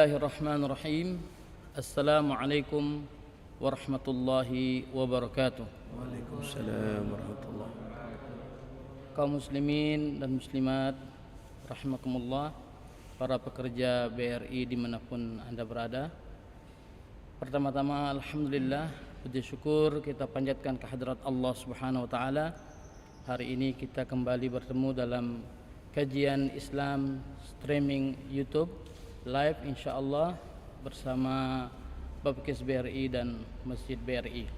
Bismillahirrahmanirrahim. Assalamualaikum warahmatullahi wabarakatuh. Waalaikumsalam warahmatullahi wabarakatuh. Kaum muslimin dan muslimat rahimakumullah, para pekerja BRI dimanapun Anda berada. Pertama-tama alhamdulillah, puji syukur kita panjatkan kehadirat Allah Subhanahu wa taala. Hari ini kita kembali bertemu dalam kajian Islam streaming YouTube live insyaallah bersama Babkes BRI dan Masjid BRI.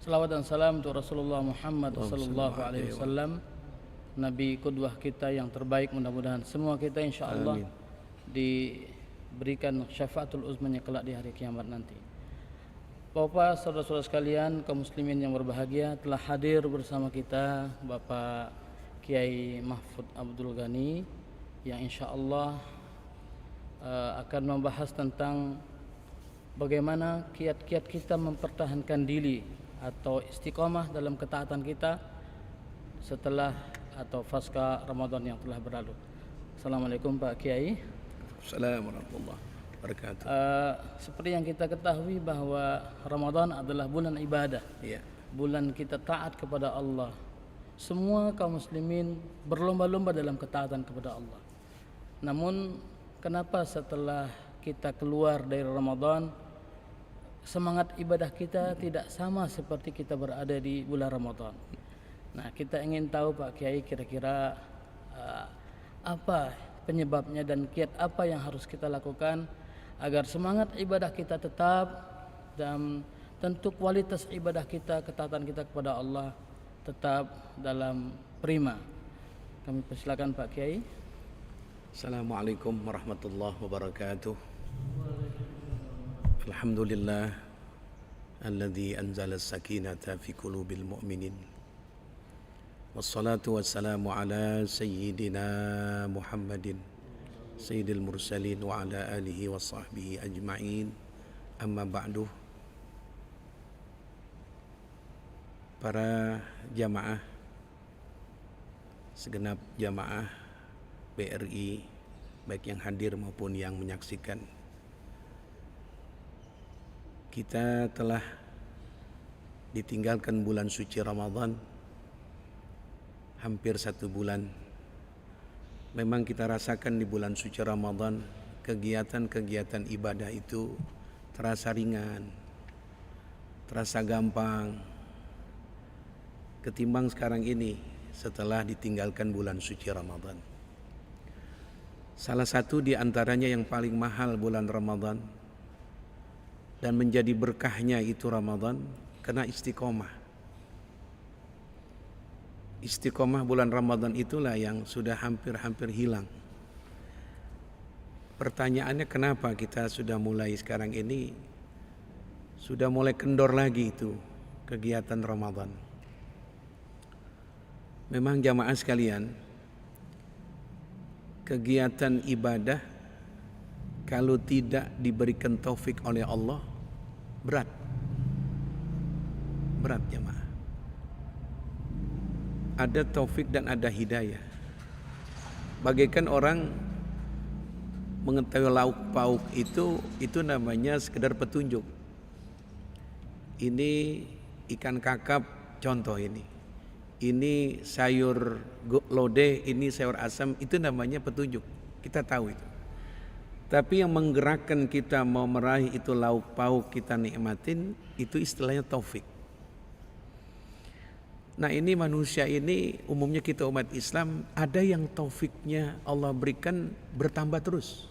Salawat dan salam untuk Rasulullah Muhammad sallallahu alaihi wasallam, Nabi qudwah kita yang terbaik. Mudah-mudahan semua kita insyaallah diberikan syafaatul uzmanya kelak di hari kiamat nanti. Bapak, saudara-saudara sekalian, kaum muslimin yang berbahagia, telah hadir bersama kita Bapak Kiai Mahfud Abdul Ghani yang insyaallah akan membahas tentang bagaimana kiat-kiat kita mempertahankan diri atau istiqomah dalam ketaatan kita setelah atau pasca Ramadan yang telah berlalu. Assalamualaikum Pak Kiai. Assalamualaikum warahmatullahi wabarakatuh. Seperti yang kita ketahui bahwa Ramadan adalah bulan ibadah, bulan kita taat kepada Allah. Semua kaum muslimin berlomba-lomba dalam ketaatan kepada Allah. Namun kenapa setelah kita keluar dari Ramadan semangat ibadah kita tidak sama seperti kita berada di bulan Ramadan? Nah, kita ingin tahu Pak Kiai kira-kira apa penyebabnya dan kiat apa yang harus kita lakukan agar semangat ibadah kita tetap dan tentu kualitas ibadah kita, ketaatan kita kepada Allah tetap dalam prima. Kami persilakan Pak Kiai. Assalamualaikum warahmatullahi wabarakatuh. Alhamdulillah alladzi anzala as-sakinata fi qulubil mu'minin. Wassalatu wassalamu ala sayyidina Muhammadin sayyidil mursalin wa ala alihi wa sahbihi ajma'in. Amma ba'du. Para jamaah, segenap jamaah BRI, baik yang hadir maupun yang menyaksikan, kita telah ditinggalkan bulan suci Ramadan hampir 1 bulan. Memang kita rasakan di bulan suci Ramadan kegiatan-kegiatan ibadah itu terasa ringan, terasa gampang ketimbang sekarang ini setelah ditinggalkan bulan suci Ramadan. Salah satu di antaranya yang paling mahal bulan Ramadan dan menjadi berkahnya itu Ramadan karena istiqomah. Istiqomah bulan Ramadan itulah yang sudah hampir-hampir hilang. Pertanyaannya, kenapa kita sudah mulai sekarang ini sudah mulai kendor lagi itu kegiatan Ramadan? Memang jamaah sekalian, kegiatan ibadah kalau tidak diberikan taufik oleh Allah berat jemaah. Ada taufik dan ada hidayah. Bagaikan orang mengetahui lauk pauk itu namanya sekedar petunjuk. Ini ikan kakap contoh ini. Ini sayur lodeh, ini sayur asam, itu namanya petunjuk. Kita tahu itu. Tapi yang menggerakkan kita mau meraih itu lauk pauk kita nikmatin, itu istilahnya taufik. Nah, ini manusia ini umumnya kita umat Islam ada yang taufiknya Allah berikan bertambah terus.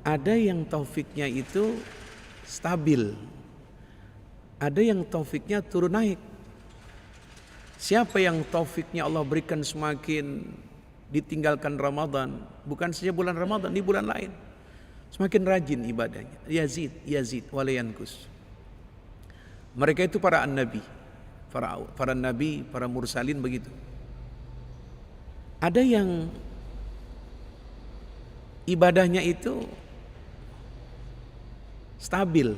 Ada yang taufiknya itu stabil. Ada yang taufiknya turun naik. Siapa yang taufiknya Allah berikan semakin ditinggalkan Ramadan, bukan saja bulan Ramadan, di bulan lain semakin rajin ibadahnya, yazid wala yankus. Mereka itu para nabi, para nabi, para mursalin begitu. Ada yang ibadahnya itu stabil,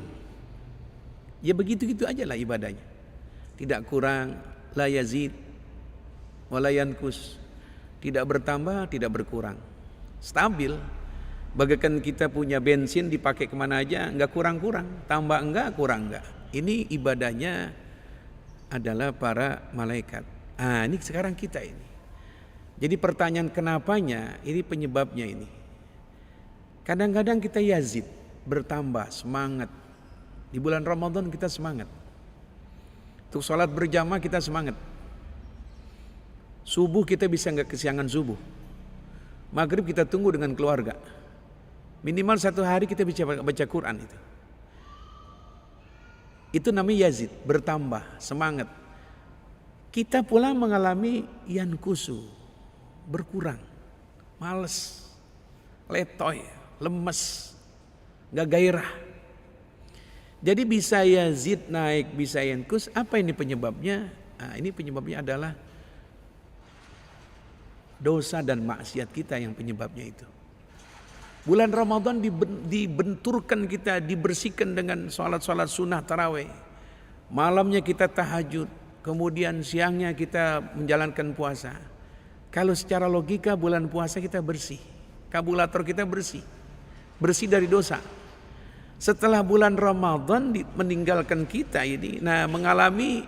ya begitu-gitu aja lah ibadahnya, tidak kurang. La yazid wa la yankus, tidak bertambah, tidak berkurang, stabil. Bagaikan kita punya bensin dipakai kemana aja nggak kurang-kurang, tambah enggak, kurang enggak. Ini ibadahnya adalah para malaikat. Ini sekarang kita ini. Jadi pertanyaan kenapanya, ini penyebabnya ini. Kadang-kadang kita yazid, bertambah semangat. Di bulan Ramadan kita semangat. Untuk sholat berjamaah kita semangat. Subuh kita bisa nggak kesiangan subuh. Maghrib kita tunggu dengan keluarga. Minimal 1 hari kita bisa baca Quran itu. Itu namanya yazid, bertambah, semangat. Kita pula mengalami yankusu, berkurang, males, letoy, lemes, gak gairah. Jadi bisa yazid naik, bisa yankus. Apa ini penyebabnya? Ini penyebabnya adalah dosa dan maksiat kita yang penyebabnya itu. Bulan Ramadan dibenturkan kita, dibersihkan dengan sholat-sholat sunnah tarawih. Malamnya kita tahajud, kemudian siangnya kita menjalankan puasa. Kalau secara logika bulan puasa kita bersih, kabulator kita bersih, bersih dari dosa. Setelah bulan Ramadan meninggalkan kita ini, mengalami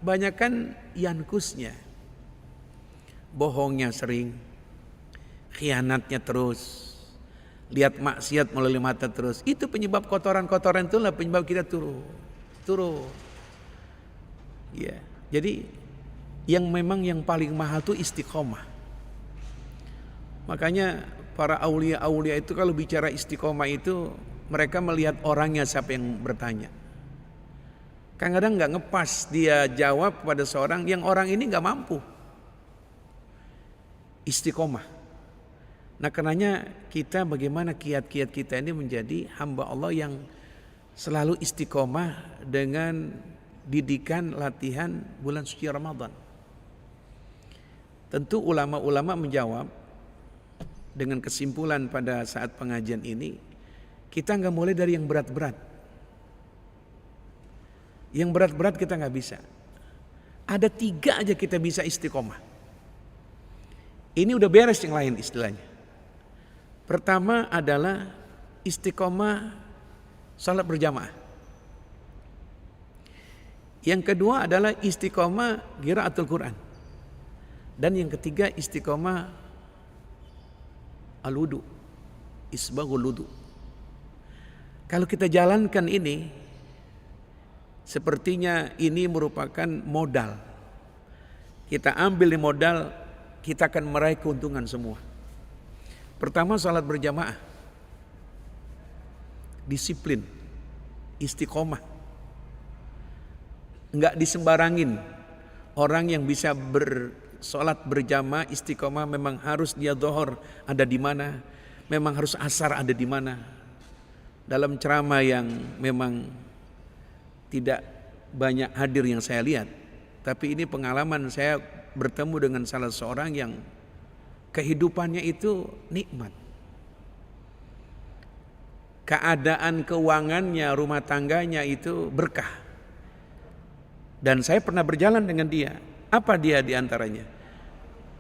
banyakkan yankusnya. Bohongnya sering, khianatnya terus, lihat maksiat melalui mata terus. Itu penyebab kotoran-kotoran, itulah penyebab kita turun. Ya, jadi yang memang yang paling mahal itu istiqomah. Makanya para aulia-aulia itu kalau bicara istiqomah itu mereka melihat orangnya siapa yang bertanya. Kadang-kadang nggak ngepas dia jawab pada seorang yang orang ini nggak mampu istiqomah. Nah karenanya kita bagaimana kiat-kiat kita ini menjadi hamba Allah yang selalu istiqomah dengan didikan latihan bulan suci Ramadan. Tentu ulama-ulama menjawab dengan kesimpulan pada saat pengajian ini, kita nggak mulai dari yang berat-berat. Yang berat-berat kita nggak bisa. Ada 3 aja kita bisa istiqomah. Ini udah beres yang lain istilahnya. Pertama adalah istiqomah salat berjamaah. Yang kedua adalah istiqomah qiraatul Quran. Dan yang ketiga istiqomah al-wudu, isbaghul wudu. Kalau kita jalankan ini, sepertinya ini merupakan modal. Kita ambil di modal, kita akan meraih keuntungan semua. Pertama salat berjamaah, disiplin, istiqomah, enggak disembarangin. Orang yang bisa bersolat berjamaah istiqomah memang harus dia zuhur ada di mana, memang harus asar ada di mana. Dalam ceramah yang memang tidak banyak hadir yang saya lihat, tapi ini pengalaman saya bertemu dengan salah seorang yang kehidupannya itu nikmat. Keadaan keuangannya, rumah tangganya itu berkah. Dan saya pernah berjalan dengan dia. Apa dia diantaranya?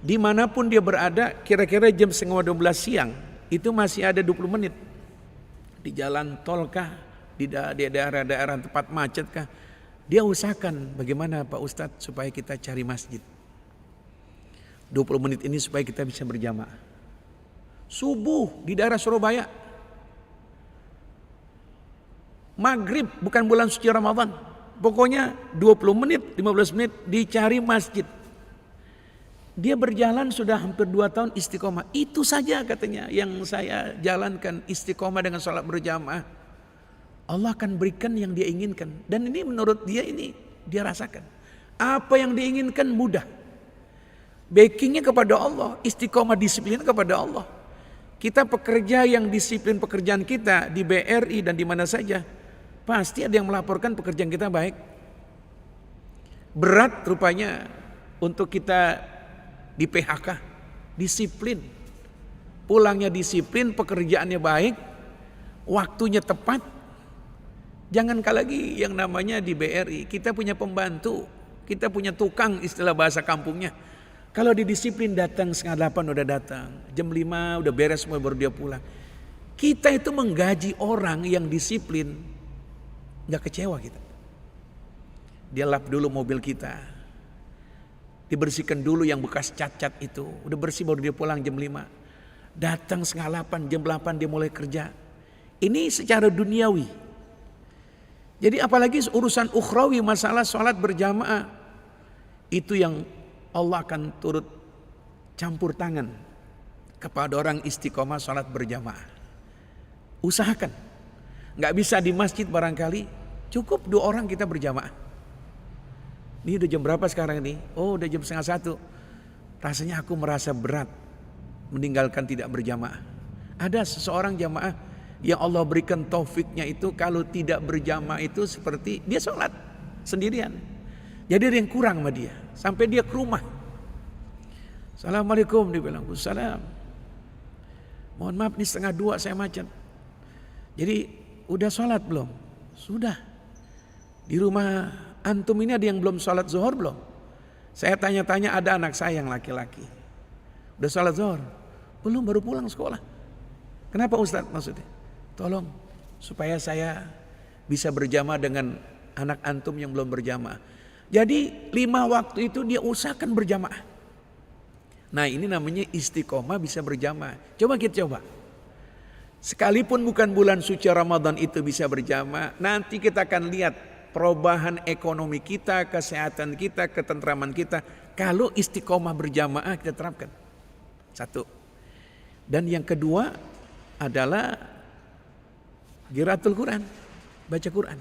Dimanapun dia berada, kira-kira jam 11:30 siang, itu masih ada 20 menit. Di jalan tol kah, di daerah-daerah tempat macet kah, dia usahakan bagaimana Pak Ustadz supaya kita cari masjid. 20 menit ini supaya kita bisa berjamaah. Subuh di daerah Surabaya. Maghrib bukan bulan suci Ramadan. Pokoknya 20 menit, 15 menit dicari masjid. Dia berjalan sudah hampir 2 tahun istiqomah. Itu saja katanya yang saya jalankan, istiqomah dengan sholat berjamaah. Allah akan berikan yang dia inginkan. Dan ini menurut dia ini dia rasakan. Apa yang diinginkan mudah. Backingnya kepada Allah, istiqomah disiplin kepada Allah. Kita pekerja yang disiplin pekerjaan kita di BRI dan di mana saja, pasti ada yang melaporkan pekerjaan kita baik. Berat rupanya untuk kita di PHK, disiplin. Pulangnya disiplin, pekerjaannya baik, waktunya tepat. Jangankan lagi yang namanya di BRI, kita punya pembantu, kita punya tukang istilah bahasa kampungnya. Kalau didisiplin datang 7:30 udah datang, jam 5 udah beres semua baru dia pulang. Kita itu menggaji orang yang disiplin, nggak kecewa kita. Dia lap dulu mobil kita, dibersihkan dulu yang bekas cat-cat itu, udah bersih baru dia pulang jam 5. Datang setengah 8, jam 8 dia mulai kerja. Ini secara duniawi. Jadi apalagi urusan ukhrawi, masalah sholat berjamaah, itu yang Allah akan turut campur tangan kepada orang istiqomah sholat berjamaah. Usahakan. Nggak bisa di masjid barangkali, cukup 2 orang kita berjamaah. Ini udah jam berapa sekarang nih? Oh, udah jam 12:30. Rasanya aku merasa berat meninggalkan tidak berjamaah. Ada seseorang jamaah yang Allah berikan taufiknya itu, kalau tidak berjamaah itu seperti dia sholat sendirian. Jadi ada yang kurang sama dia. Sampai dia ke rumah. Assalamualaikum, dia bilang. Salam. Mohon maaf nih 1:30 saya macet. Jadi udah sholat belum? Sudah. Di rumah antum ini ada yang belum sholat zuhur belum? Saya tanya-tanya, ada anak saya yang laki-laki. Udah sholat zuhur? Belum, baru pulang sekolah. Kenapa Ustadz maksudnya? Tolong supaya saya bisa berjamaah dengan anak antum yang belum berjamaah. Jadi 5 waktu itu dia usahakan berjamaah. Nah ini namanya istiqomah bisa berjamaah. Coba kita coba. Sekalipun bukan bulan suci Ramadan itu bisa berjamaah, nanti kita akan lihat perubahan ekonomi kita, kesehatan kita, ketentraman kita kalau istiqomah berjamaah kita terapkan. 1. Dan yang kedua adalah qiraatul Quran, baca Quran.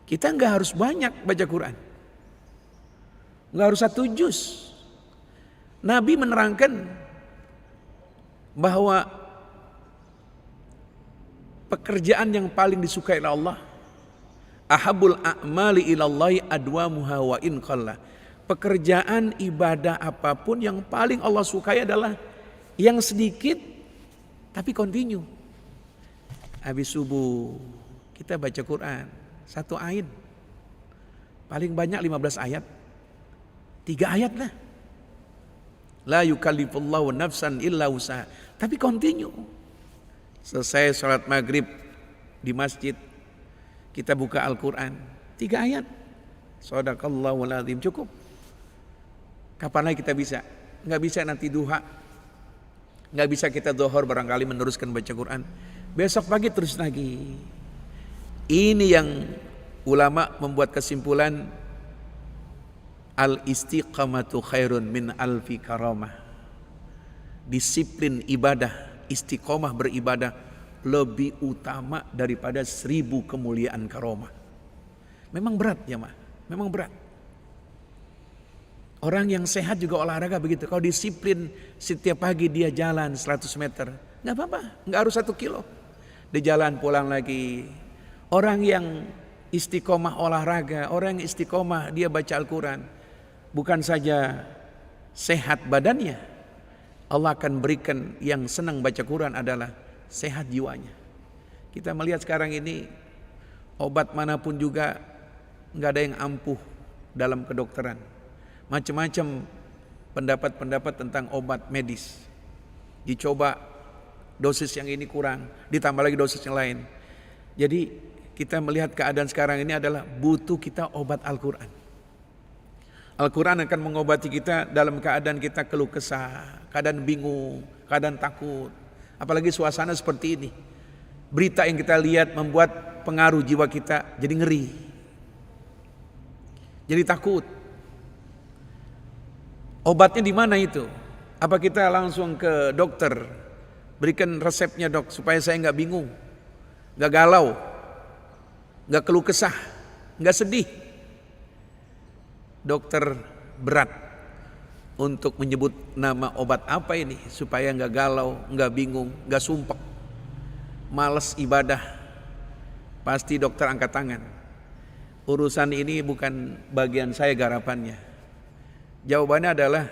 Kita nggak harus banyak baca Quran, nggak harus 1 juz. Nabi menerangkan bahwa pekerjaan yang paling disukai oleh Allah, ahabul a'mali ilallahi adwamuha wa in qalla. Pekerjaan ibadah apapun yang paling Allah sukai adalah yang sedikit tapi continue. Habis subuh kita baca Quran 1 ayat, paling banyak 15 ayat, 3 ayat lah. La yukallifullahu nafsan illa usaha, tapi continue. Selesai sholat maghrib di masjid, kita buka Al-Quran 3 ayat, Shadaqallahul azim, cukup. Kapan lagi kita bisa? Nggak bisa nanti duha, nggak bisa kita zuhur barangkali meneruskan baca Quran. Besok pagi terus lagi. Ini yang ulama membuat kesimpulan, al-istiqamatu khairun min alfi karamah. Disiplin ibadah, istiqomah beribadah lebih utama daripada 1000 kemuliaan karomah. Memang berat ya mah, memang berat. Orang yang sehat juga olahraga begitu. Kalau disiplin setiap pagi dia jalan 100 meter, nggak apa-apa, nggak harus 1 kilo. Dia jalan pulang lagi. Orang yang istiqomah olahraga, orang yang istiqomah dia baca Al-Quran, bukan saja sehat badannya, Allah akan berikan yang senang baca Quran adalah sehat jiwanya. Kita melihat sekarang ini obat manapun juga nggak ada yang ampuh dalam kedokteran. Macam-macam pendapat-pendapat tentang obat medis. Dicoba dosis yang ini kurang, ditambah lagi dosis yang lain. Jadi kita melihat keadaan sekarang ini adalah butuh kita obat Al-Quran. Al-Quran akan mengobati kita dalam keadaan kita keluh kesah, keadaan bingung, keadaan takut. Apalagi suasana seperti ini. Berita yang kita lihat membuat pengaruh jiwa kita jadi ngeri. Jadi takut. Obatnya di mana itu? Apa kita langsung ke dokter? Berikan resepnya dok supaya saya nggak bingung, nggak galau, nggak keluh kesah, nggak sedih. Dokter berat untuk menyebut nama obat apa ini supaya nggak galau, nggak bingung, nggak sumpek, malas ibadah. Pasti dokter angkat tangan. Urusan ini bukan bagian saya garapannya. Jawabannya adalah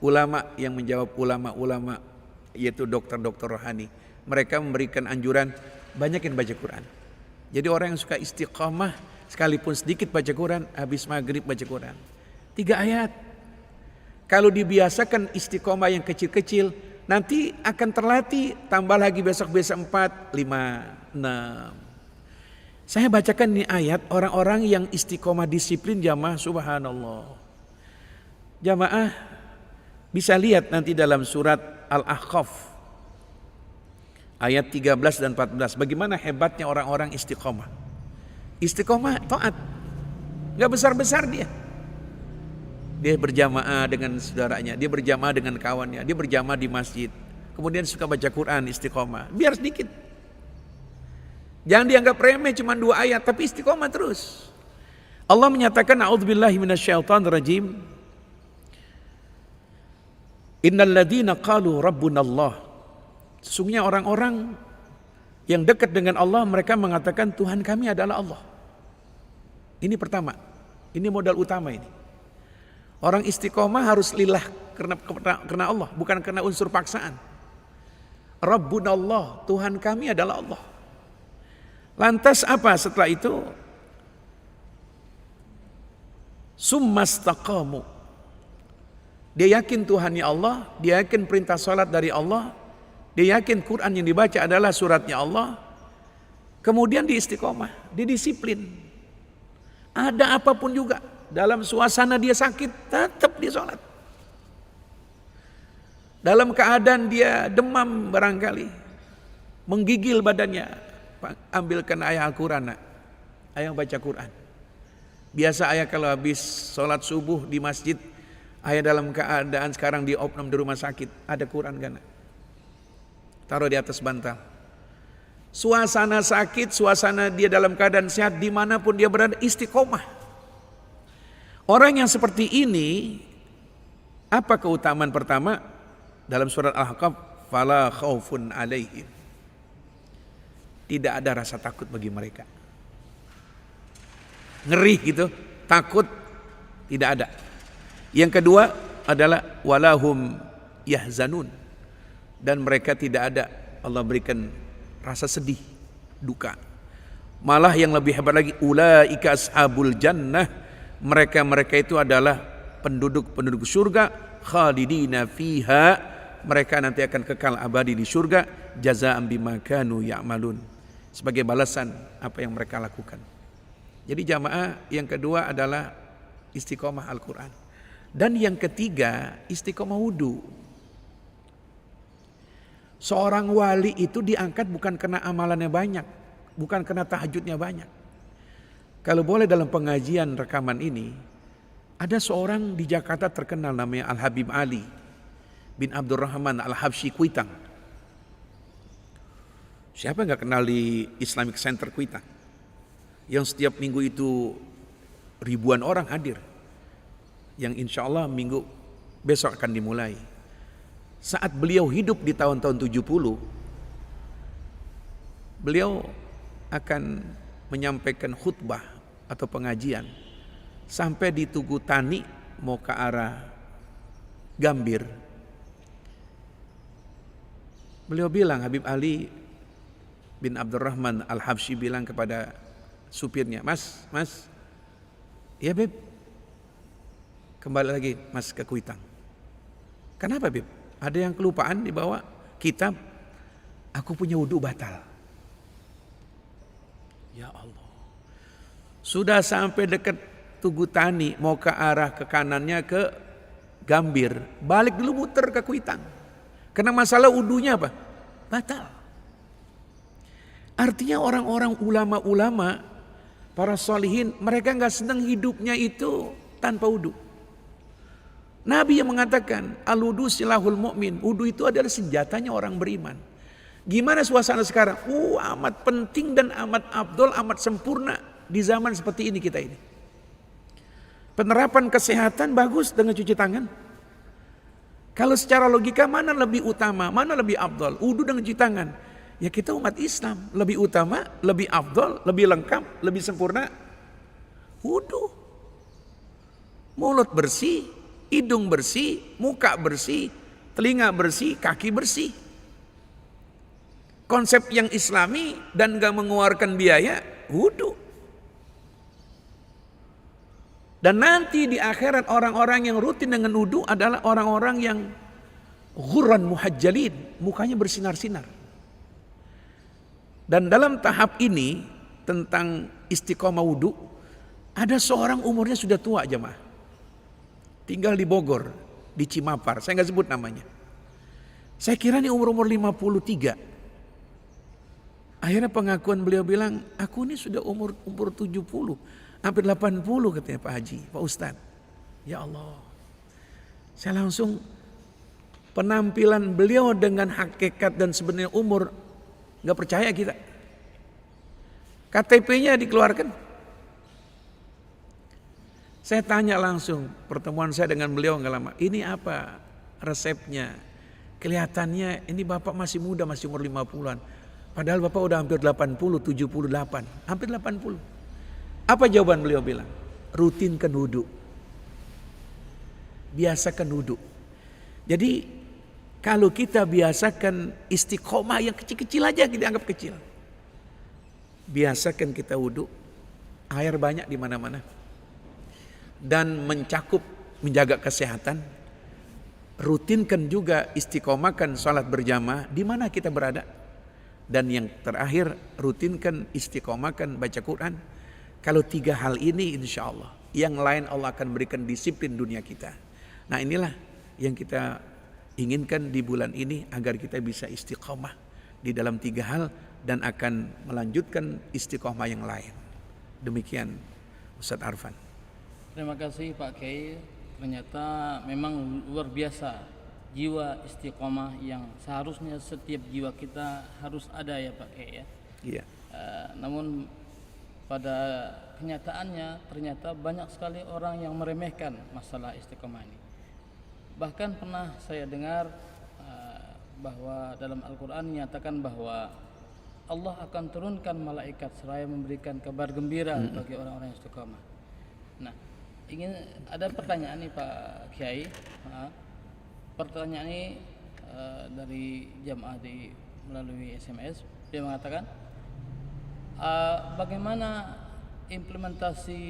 ulama yang menjawab, ulama-ulama yaitu dokter-dokter rohani. Mereka memberikan anjuran banyakin baca Quran. Jadi orang yang suka istiqamah sekalipun sedikit baca Quran, habis maghrib baca Quran 3 ayat. Kalau dibiasakan istiqomah yang kecil-kecil, nanti akan terlatih, tambah lagi besok-besok 4, 5, 6. Saya bacakan ini ayat orang-orang yang istiqomah disiplin jamaah, subhanallah. Jamaah bisa lihat nanti dalam surat Al-Ahqaf ayat 13 dan 14 bagaimana hebatnya orang-orang istiqomah. Istiqomah taat, gak besar-besar dia. Dia berjamaah dengan saudaranya, dia berjamaah dengan kawannya, dia berjamaah di masjid. Kemudian suka baca Quran, istiqomah. Biar sedikit. Jangan dianggap remeh cuma 2 ayat, tapi istiqomah terus. Allah menyatakan a'udzubillahi minasyaitonirrajim. Innal ladzina qalu rabbunallah. Sesungguhnya orang-orang yang dekat dengan Allah, mereka mengatakan Tuhan kami adalah Allah. Ini pertama. Ini modal utama ini. Orang istiqomah harus lillah karena Allah, bukan karena unsur paksaan. Rabbunallah, Tuhan kami adalah Allah. Lantas apa setelah itu? Summastaqamu. Dia yakin Tuhannya Allah, dia yakin perintah salat dari Allah, dia yakin Quran yang dibaca adalah suratnya Allah. Kemudian dia istiqomah, dia disiplin. Ada apapun juga, dalam suasana dia sakit, tetap dia salat. Dalam keadaan dia demam barangkali, menggigil badannya, ambilkan ayat Al-Quran, ayat baca Quran. Biasa ayat kalau habis sholat subuh di masjid, ayat dalam keadaan sekarang di opnam di rumah sakit, ada Quran kan? Taruh di atas bantal. Suasana sakit, suasana dia dalam keadaan sehat, dimanapun dia berada, istiqomah. Orang yang seperti ini, apa keutamaan pertama? Dalam surat Al-Ahqaf, fala khaufun alaihim. Tidak ada rasa takut bagi mereka. Ngeri gitu, takut tidak ada. Yang kedua adalah walahum yahzanun. Dan mereka tidak ada, Allah berikan rasa sedih, duka. Malah yang lebih hebat lagi, ulaika ashabul jannah. Mereka itu adalah penduduk surga, khalidina fiha. Mereka nanti akan kekal abadi di surga, jazaa'an bima kanu ya'malun. Sebagai balasan apa yang mereka lakukan. Jadi jamaah yang kedua adalah istiqomah Al-Quran. Dan yang ketiga istiqomah wudu. Seorang wali itu diangkat bukan karena amalannya banyak, bukan karena tahajudnya banyak. Kalau boleh dalam pengajian rekaman ini, ada seorang di Jakarta terkenal namanya Al-Habib Ali bin Abdurrahman Al-Habsyi Kuitang. Siapa nggak kenal di Islamic Center Kuitang? Yang setiap minggu itu ribuan orang hadir. Yang insya Allah minggu besok akan dimulai. Saat beliau hidup di tahun-tahun 70, beliau akan menyampaikan khutbah atau pengajian sampai di Tugu Tani mau ke arah Gambir. Beliau bilang, Habib Ali bin Abdurrahman Al-Habsyi bilang kepada supirnya, Mas, ya Beb, kembali lagi Mas ke Kuitang. Kenapa Beb? Ada yang kelupaan dibawa kitab, aku punya wudu batal. Ya Allah. Sudah sampai dekat Tugu Tani, mau ke arah ke kanannya ke Gambir, balik dulu muter ke Kuitang. Karena masalah wudunya apa? Batal. Artinya orang-orang ulama-ulama, para solihin, mereka gak senang hidupnya itu tanpa wudu. Nabi yang mengatakan, al-wudu silahul mu'min. Wudu itu adalah senjatanya orang beriman. Gimana suasana sekarang? Amat penting dan amat afdol, amat sempurna di zaman seperti ini kita ini. Penerapan kesehatan bagus dengan cuci tangan. Kalau secara logika mana lebih utama, mana lebih afdol? Wudu dengan cuci tangan. Ya kita umat Islam, lebih utama, lebih afdol, lebih lengkap, lebih sempurna wudu. Mulut bersih, hidung bersih, muka bersih, telinga bersih, kaki bersih. Konsep yang Islami dan gak mengeluarkan biaya, wudu. Dan nanti di akhirat orang-orang yang rutin dengan wudu adalah orang-orang yang ghurran muhajjalin, mukanya bersinar-sinar. Dan dalam tahap ini tentang istiqomah wudu, ada seorang umurnya sudah tua jemaah, tinggal di Bogor, di Cimapar, saya nggak sebut namanya. Saya kira ini umur 53. Akhirnya pengakuan beliau bilang, aku ini sudah umur 70, hampir 80 katanya Pak Haji, Pak Ustadz. Ya Allah, saya langsung, penampilan beliau dengan hakikat dan sebenarnya umur, nggak percaya kita. KTP-nya dikeluarkan. Saya tanya langsung, pertemuan saya dengan beliau nggak lama, ini apa resepnya? Kelihatannya ini Bapak masih muda, masih umur 50-an. Padahal Bapak udah hampir 80, 78, hampir 80. Apa jawaban beliau bilang? Rutinkan wudu. Biasakan wudu. Jadi kalau kita biasakan istiqomah yang kecil-kecil aja, kita anggap kecil. Biasakan kita wudu, air banyak di mana-mana. Dan mencakup menjaga kesehatan. Rutinkan juga istiqomahkan salat berjamaah di mana kita berada. Dan yang terakhir, rutinkan istiqomahkan baca Quran. Kalau 3 hal ini insya Allah, yang lain Allah akan berikan disiplin dunia kita. Nah inilah yang kita inginkan di bulan ini, agar kita bisa istiqomah di dalam 3 hal dan akan melanjutkan istiqomah yang lain. Demikian Ustadz Arfan. Terima kasih Pak Kiai. Ternyata memang luar biasa jiwa istiqomah yang seharusnya setiap jiwa kita harus ada ya Pak Kiai ya. Iya. Namun pada kenyataannya ternyata banyak sekali orang yang meremehkan masalah istiqomah ini. Bahkan pernah saya dengar bahwa dalam Al-Quran dinyatakan bahwa Allah akan turunkan malaikat seraya memberikan kabar gembira bagi orang-orang yang istiqomah. Nah, ingin ada pertanyaan nih Pak Kiai. Pertanyaan ini dari jamaah melalui SMS. Dia mengatakan, bagaimana implementasi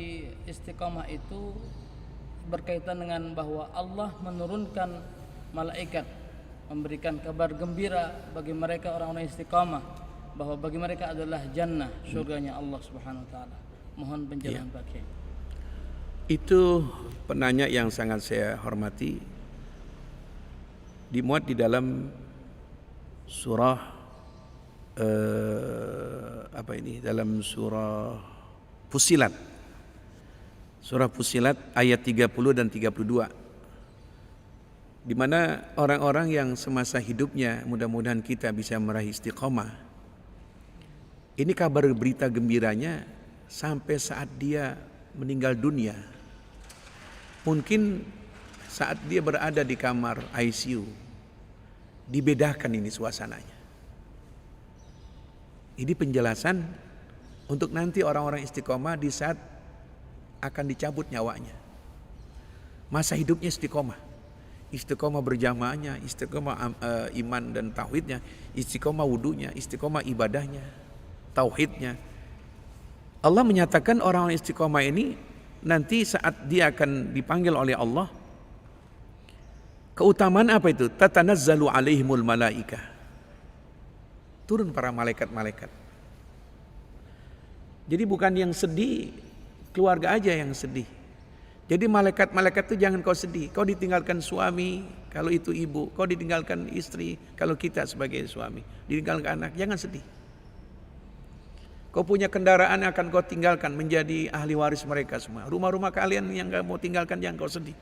istiqomah itu berkaitan dengan bahwa Allah menurunkan malaikat memberikan kabar gembira bagi mereka orang-orang istiqomah bahwa bagi mereka adalah jannah, surganya Allah Subhanahu wa taala. Mohon penjelasan Pak Kiai. Itu penanya yang sangat saya hormati. Dimuat di dalam surah dalam surah Fussilat. Surah Fussilat ayat 30 dan 32. Di mana orang-orang yang semasa hidupnya, mudah-mudahan kita bisa meraih istiqomah. Ini kabar berita gembiranya sampai saat dia meninggal dunia. Mungkin saat dia berada di kamar ICU, dibedakan ini suasananya. Ini penjelasan untuk nanti orang-orang istiqomah di saat akan dicabut nyawanya. Masa hidupnya istiqomah. Istiqomah berjamaahnya, istiqomah iman dan tauhidnya, istiqomah wudunya, istiqomah ibadahnya, tauhidnya. Allah menyatakan orang-orang istiqomah ini nanti saat dia akan dipanggil oleh Allah, keutamaan apa itu? Tatanazzalu alaihimul malaikah. Turun para malaikat-malaikat. Jadi bukan yang sedih, keluarga aja yang sedih. Jadi malaikat-malaikat itu jangan kau sedih. Kau ditinggalkan suami, kalau itu ibu. Kau ditinggalkan istri, kalau kita sebagai suami. Ditinggalkan anak, jangan sedih. Kau punya kendaraan yang akan kau tinggalkan menjadi ahli waris mereka semua. Rumah-rumah kalian yang kau mau tinggalkan, jangan kau sedih.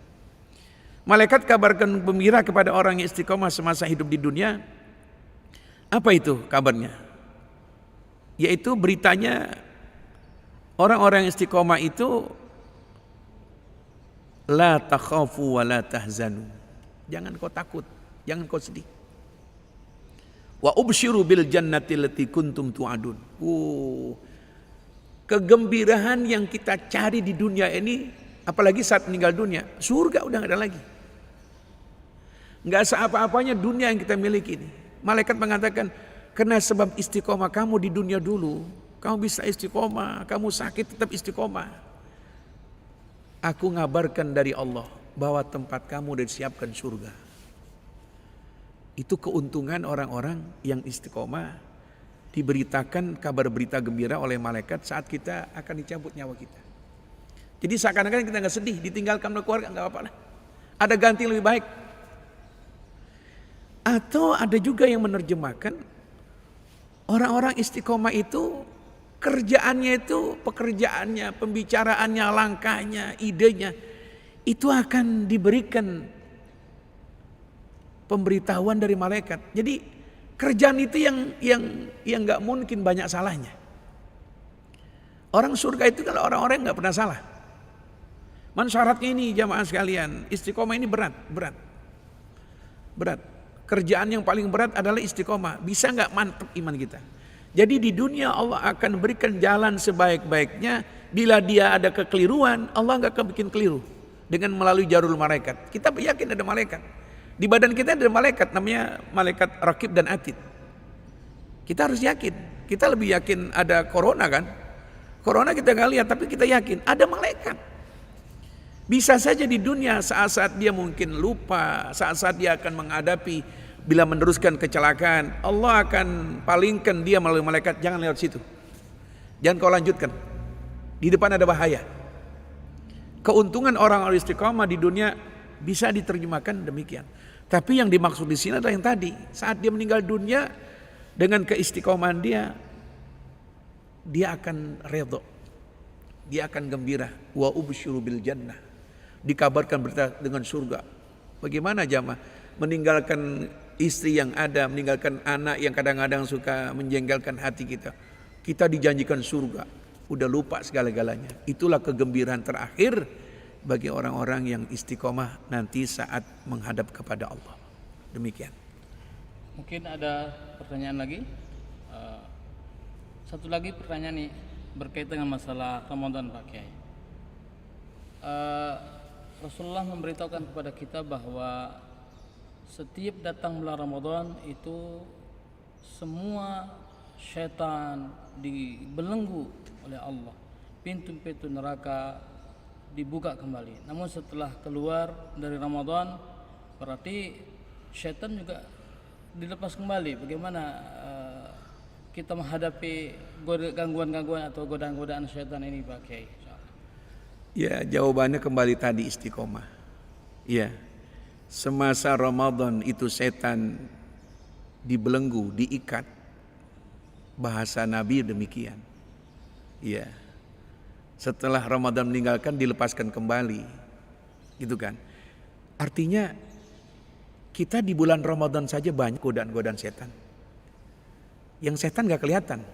Malaikat kabarkan gembira kepada orang yang istiqomah semasa hidup di dunia. Apa itu kabarnya? Yaitu beritanya orang-orang yang istiqomah itu la takhafu wa la tahzanu. Jangan kau takut, jangan kau sedih. Wa ubsyiru bil jannati allati kuntum tu'adun. Kegembiraan yang kita cari di dunia ini, apalagi saat meninggal dunia, surga udah gak ada lagi. Gak seapa-apanya dunia yang kita miliki ini. Malaikat mengatakan, karena sebab istiqomah kamu di dunia dulu, kamu bisa istiqomah, kamu sakit tetap istiqomah. Aku ngabarkan dari Allah bahwa tempat kamu sudah disiapkan surga. Itu keuntungan orang-orang yang istiqomah, diberitakan kabar berita gembira oleh malaikat saat kita akan dicabut nyawa kita. Jadi seakan-akan kita nggak sedih, ditinggalkan oleh keluarga, nggak apa-apa lah. Ada ganti yang lebih baik. Atau ada juga yang menerjemahkan orang-orang istiqomah itu kerjaannya itu, pekerjaannya, pembicaraannya, langkahnya, idenya itu akan diberikan pemberitahuan dari malaikat. Jadi kerjaan itu yang nggak mungkin banyak salahnya. Orang surga itu kalau orang-orang nggak pernah salah. Syaratnya ini jamaah sekalian, istiqomah ini berat. Kerjaan yang paling berat adalah istiqomah. Bisa nggak mantap iman kita? Jadi di dunia Allah akan berikan jalan sebaik-baiknya. Bila dia ada kekeliruan, Allah nggak akan bikin keliru dengan melalui jarul malaikat. Kita yakin ada malaikat. Di badan kita ada malaikat, namanya malaikat Raqib dan Atid. Kita harus yakin. Kita lebih yakin ada corona kan? Corona kita nggak lihat, tapi kita yakin ada malaikat. Bisa saja di dunia saat-saat dia mungkin lupa, saat-saat dia akan menghadapi bila meneruskan kecelakaan, Allah akan palingkan dia melalui malaikat, jangan lewat situ. Jangan kau lanjutkan. Di depan ada bahaya. Keuntungan orang-orang istiqomah di dunia bisa diterjemahkan demikian. Tapi yang dimaksud di sini adalah yang tadi, saat dia meninggal dunia dengan keistiqomahan dia akan redha. Dia akan gembira. Wa ubsyiru bil jannah. Dikabarkan berita dengan surga. Bagaimana jamaah? Meninggalkan istri yang ada, meninggalkan anak yang kadang-kadang suka menjengkelkan hati kita. Kita dijanjikan surga. Udah lupa segala-galanya. Itulah kegembiraan terakhir bagi orang-orang yang istiqomah nanti saat menghadap kepada Allah. Demikian. Mungkin ada pertanyaan lagi. Satu lagi pertanyaan nih berkaitan dengan masalah Ramadan Pak Kiai. Rasulullah memberitahukan kepada kita bahwa setiap datang bulan Ramadan itu semua syaitan dibelenggu oleh Allah. Pintu-pintu neraka dibuka kembali. Namun setelah keluar dari Ramadan berarti syaitan juga dilepas kembali. Bagaimana kita menghadapi gangguan-gangguan atau godaan-godaan syaitan ini Pak Kiai? Ya, jawabannya kembali tadi istiqomah. Ya, semasa Ramadan itu setan dibelenggu, diikat. Bahasa Nabi demikian. Ya, setelah Ramadan meninggalkan dilepaskan kembali, gitu kan? Artinya kita di bulan Ramadan saja banyak godaan-godaan setan. Yang setan gak kelihatan.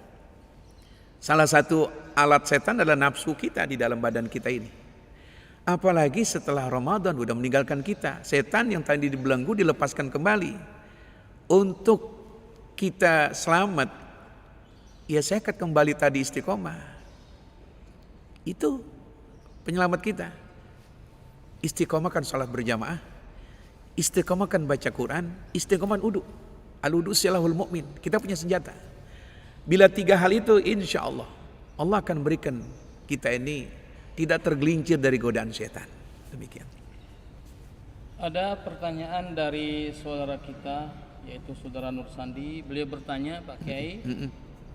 Salah satu alat setan adalah nafsu kita di dalam badan kita ini. Apalagi setelah Ramadan udah meninggalkan kita, setan yang tadi dibelenggu dilepaskan kembali. Untuk kita selamat, ya sekat kembali tadi istiqomah. Itu penyelamat kita. Istiqomah kan salat berjamaah, istiqomah kan baca Quran, istiqomah wudu. Al-wudu silahul mu'min. Kita punya senjata. Bila 3 hal itu insya Allah akan berikan kita ini tidak tergelincir dari godaan setan. Demikian. Ada pertanyaan dari saudara kita yaitu saudara Nur Sandi. Beliau bertanya Pak Kiai,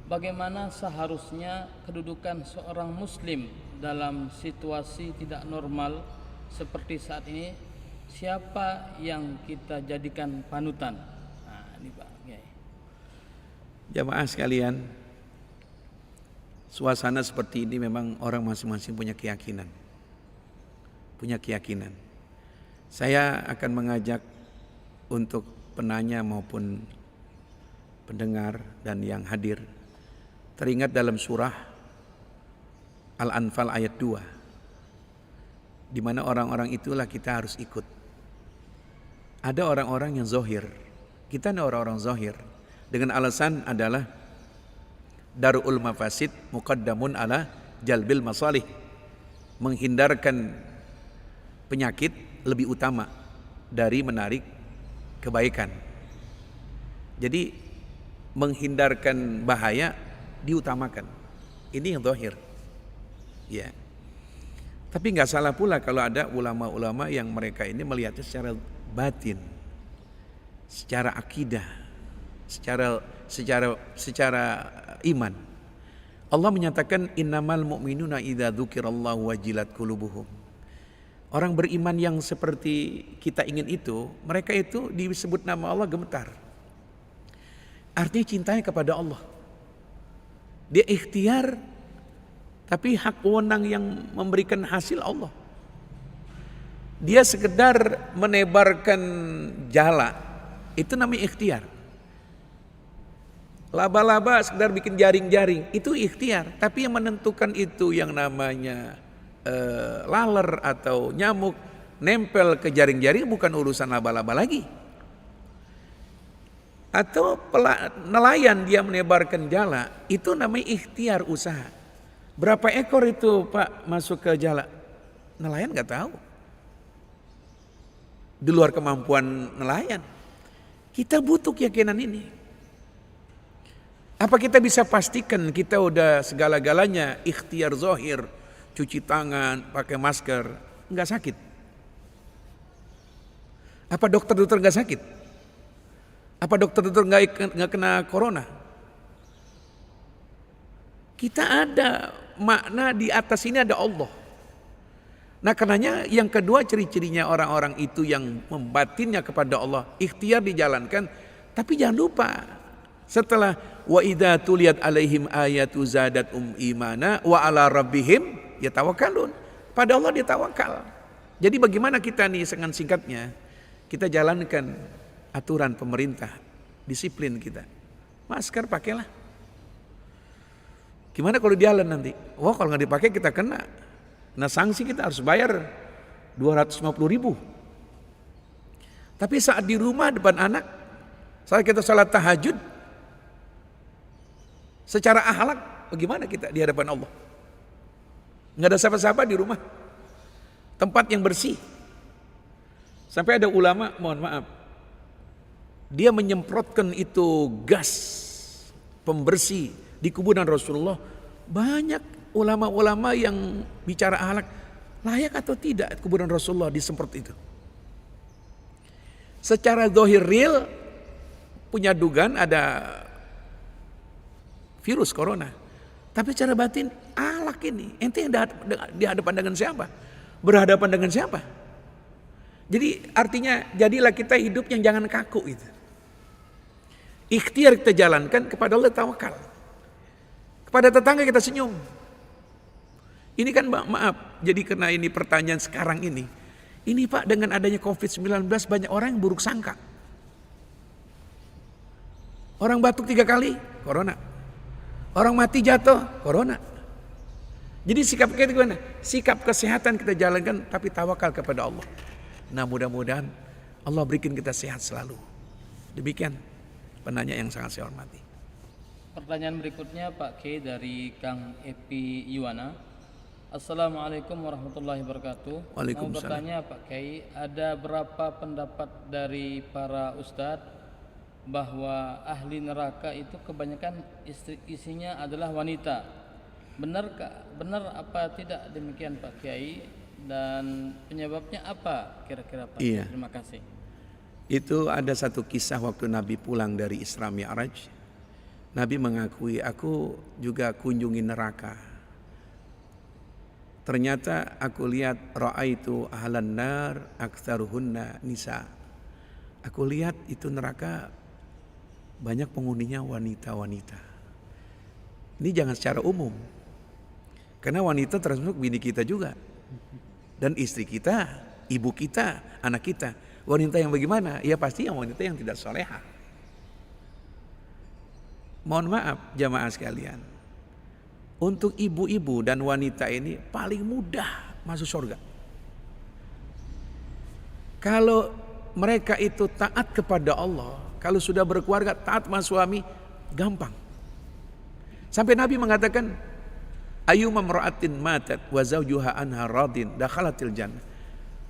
bagaimana seharusnya kedudukan seorang muslim dalam situasi tidak normal seperti saat ini? Siapa yang kita jadikan panutan? Nah, ini Pak Kiai. Jamaah sekalian, suasana seperti ini memang orang masing-masing punya keyakinan. Saya akan mengajak untuk penanya maupun pendengar dan yang hadir teringat dalam surah Al-Anfal ayat 2, di mana orang-orang itulah kita harus ikut. Ada orang-orang yang zohir, kita ini orang-orang zohir, dengan alasan adalah darul mafasid muqaddamun ala jalbil masalih, menghindarkan penyakit lebih utama dari menarik kebaikan. Jadi menghindarkan bahaya diutamakan. Ini yang zahir. Ya. Tapi nggak salah pula kalau ada ulama-ulama yang mereka ini melihatnya secara batin. secara akidah, secara iman. Allah menyatakan innamal mu'minuna idza dzukirallahu wajilat qulubuhum. Orang beriman yang seperti kita ingin itu, mereka itu disebut nama Allah gemetar. Artinya cintanya kepada Allah. Dia ikhtiar, tapi hak wewenang yang memberikan hasil Allah. Dia sekedar menebarkan jala, itu namanya ikhtiar. Laba-laba sekedar bikin jaring-jaring, itu ikhtiar. Tapi yang menentukan itu yang namanya laler atau nyamuk nempel ke jaring-jaring bukan urusan laba-laba lagi. Atau nelayan dia menebarkan jala, itu namanya ikhtiar usaha. Berapa ekor itu Pak masuk ke jala? Nelayan gak tahu. Di luar kemampuan nelayan. Kita butuh keyakinan ini. Apa kita bisa pastikan kita udah segala-galanya ikhtiar zahir, cuci tangan, pakai masker, nggak sakit? Apa dokter-dokter nggak sakit? Apa dokter-dokter nggak kena corona? Kita ada makna di atas ini ada Allah. Nah karenanya yang kedua ciri-cirinya orang-orang itu yang membatinnya kepada Allah, ikhtiar dijalankan, tapi jangan lupa setelah wa idza tuliyat alaihim ayatu zadatum imana wa ala rabbihim yatawakkalun. Pada Allah dia tawakal. Jadi bagaimana kita nih dengan singkatnya kita jalankan aturan pemerintah, disiplin kita. Masker pakailah. Gimana kalau jalan nanti? Wah kalau nggak dipakai kita kena. Nah sanksi kita harus bayar 250.000. Tapi saat di rumah depan anak, saat kita salat tahajud, secara akhlak bagaimana kita di hadapan Allah? Nggak ada siapa-siapa di rumah, tempat yang bersih. Sampai ada ulama, mohon maaf, dia menyemprotkan itu gas pembersih di kuburan Rasulullah. Banyak ulama-ulama yang bicara akhlak, layak atau tidak kuburan Rasulullah disemprot itu. Secara zahir real punya dugaan ada virus corona. Tapi secara batin akhlak ini, ente dihadapan dengan siapa? Berhadapan dengan siapa? Jadi artinya jadilah kita hidup yang jangan kaku itu. Ikhtiar kita jalankan, kepada Allah tawakal. Kepada tetangga kita senyum. Ini kan maaf, jadi karena ini pertanyaan sekarang ini. Ini Pak dengan adanya COVID-19 banyak orang yang buruk sangka. Orang batuk 3 kali, corona. Orang mati jatuh, corona. Jadi sikap kita gimana? Sikap kesehatan kita jalankan tapi tawakal kepada Allah. Nah mudah-mudahan Allah berikan kita sehat selalu. Demikian penanya yang sangat saya hormati. Pertanyaan berikutnya Pak K dari Kang Epi Yuwana. Assalamualaikum warahmatullahi wabarakatuh. Waalaikumsalam. Mau bertanya Pak Kiai, ada berapa pendapat dari para ustadz bahwa ahli neraka itu kebanyakan isinya adalah wanita? Benar apa tidak demikian Pak Kiai? Dan penyebabnya apa kira-kira Pak? Iya. Terima kasih. Itu ada satu kisah waktu Nabi pulang dari Isra Mi'raj. Nabi mengakui, aku juga kunjungi neraka. Ternyata aku lihat ra'aitu ahlan nar aktsaruhunna nisa. Aku lihat itu neraka banyak penghuninya wanita-wanita. Ini jangan secara umum. Karena wanita termasuk bini kita juga. Dan istri kita, ibu kita, anak kita. Wanita yang bagaimana? Ya pasti yang wanita yang tidak solehah. Mohon maaf jamaah sekalian. Untuk ibu-ibu dan wanita ini paling mudah masuk surga. Kalau mereka itu taat kepada Allah, kalau sudah berkeluarga taat sama suami, gampang. Sampai Nabi mengatakan, ayyuma imra'atin matat wa zawjuha anha radin dakhalatil jannah.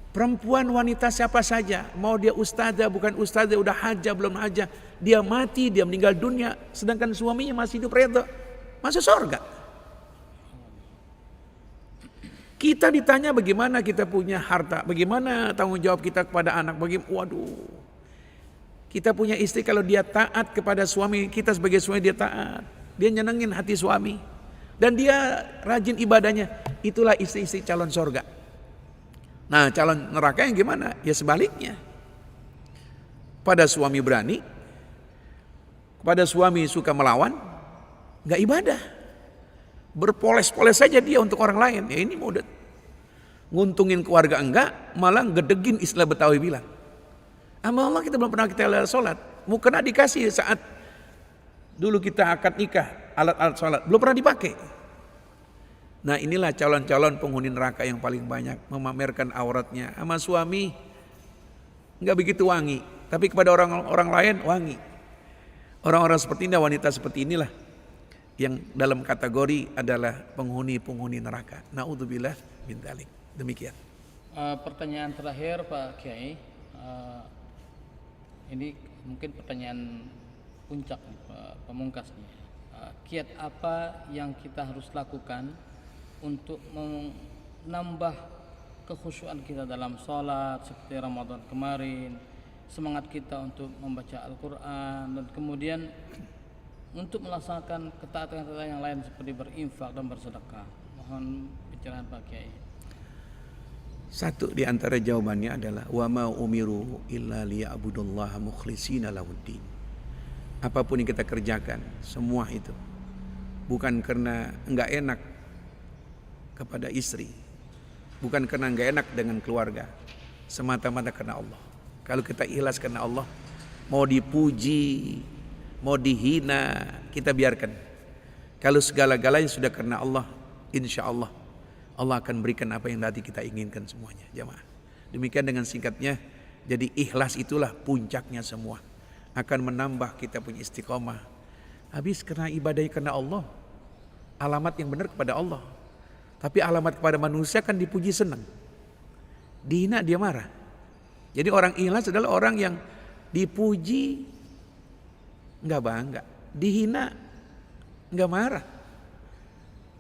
Perempuan wanita siapa saja, mau dia ustazah bukan ustazah, udah hajah belum hajah, dia mati, dia meninggal dunia, sedangkan suaminya masih hidup redha, masuk surga. Kita ditanya bagaimana kita punya harta, bagaimana tanggung jawab kita kepada anak, waduh. Kita punya istri kalau dia taat kepada suami, kita sebagai suami dia taat. Dia nyenengin hati suami. Dan dia rajin ibadahnya. Itulah istri-istri calon surga. Nah calon neraka yang gimana? Ya sebaliknya. Pada suami berani, kepada suami suka melawan, gak ibadah. Berpoles-poles saja dia untuk orang lain. Ya ini mau nguntungin keluarga enggak, malah gedegin istilah Betawi bilang. Sama Allah kita belum pernah kita sholat. Mau kena dikasih saat dulu kita akad nikah, alat-alat sholat. Belum pernah dipakai. Nah inilah calon-calon penghuni neraka yang paling banyak. Memamerkan auratnya. Sama suami nggak begitu wangi. Tapi kepada orang lain wangi. Orang-orang seperti ini, wanita seperti inilah yang dalam kategori adalah penghuni-penghuni neraka. Na'udzubillah min dzalik. Demikian. Pertanyaan terakhir Pak Kiai. Ini mungkin pertanyaan puncak nih, pamungkas nih. Kiat apa yang kita harus lakukan untuk menambah kekhusyuan kita dalam sholat seperti Ramadan kemarin, semangat kita untuk membaca Al-Quran, dan kemudian untuk melaksanakan ketaatan-ketaatan yang lain seperti berinfak dan bersedekah. Mohon pencerahan Pak Kiai. Satu di antara jawabannya adalah wa ma umiru illa liya'budullaha mukhlishina lahuddin. Apapun yang kita kerjakan, semua itu bukan karena enggak enak kepada istri, bukan karena enggak enak dengan keluarga, semata-mata karena Allah. Kalau kita ikhlas karena Allah, mau dipuji, mau dihina, kita biarkan. Kalau segala-galanya sudah karena Allah, insya Allah Allah akan berikan apa yang nanti kita inginkan semuanya, jamaah. Demikian dengan singkatnya, jadi ikhlas itulah puncaknya semua. Akan menambah kita punya istiqomah. Habis karena ibadah karena Allah, alamat yang benar kepada Allah. Tapi alamat kepada manusia kan dipuji senang, dihina dia marah. Jadi orang ikhlas adalah orang yang dipuji nggak bangga, dihina nggak marah,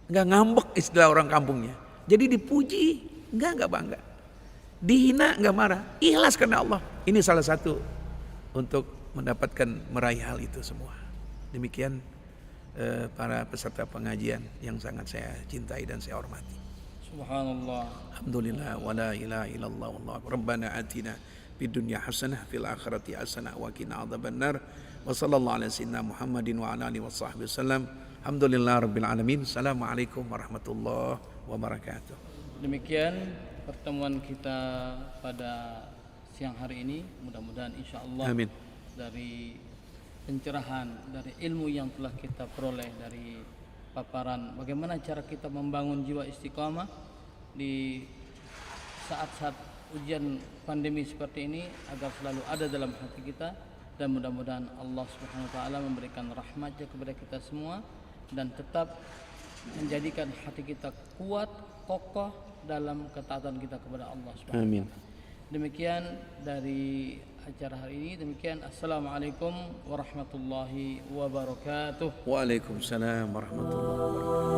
nggak ngambek istilah orang kampungnya. Jadi dipuji nggak bangga, dihina nggak marah, ikhlas karena Allah. Ini salah satu untuk mendapatkan meraih hal itu semua. Demikian para peserta pengajian yang sangat saya cintai dan saya hormati. Subhanallah. Alhamdulillah wa la ilaha illallah wallahu akbar. Rabbana atina fid dunya hasanah fil akhirati hasanah wa qina adzabannar. Wa sallallahu ala sayyidina Muhammadin wa ala alihi washabbihi wasallam. Alhamdulillah rabbil alamin. Assalamualaikum warahmatullahi wabarakatuh. Demikian pertemuan kita pada siang hari ini. Mudah-mudahan insyaallah Amin. dari pencerahan, dari ilmu yang telah kita peroleh dari paparan bagaimana cara kita membangun jiwa istiqamah di saat-saat ujian pandemi seperti ini agar selalu ada dalam hati kita, dan mudah-mudahan Allah Subhanahu wa taala memberikan rahmatnya kepada kita semua dan tetap menjadikan hati kita kuat, kokoh dalam ketaatan kita kepada Allah Subhanahu wa taala. Demikian dari acara hari ini. Demikian, assalamualaikum warahmatullahi wabarakatuh. Waalaikumsalam warahmatullahi wabarakatuh.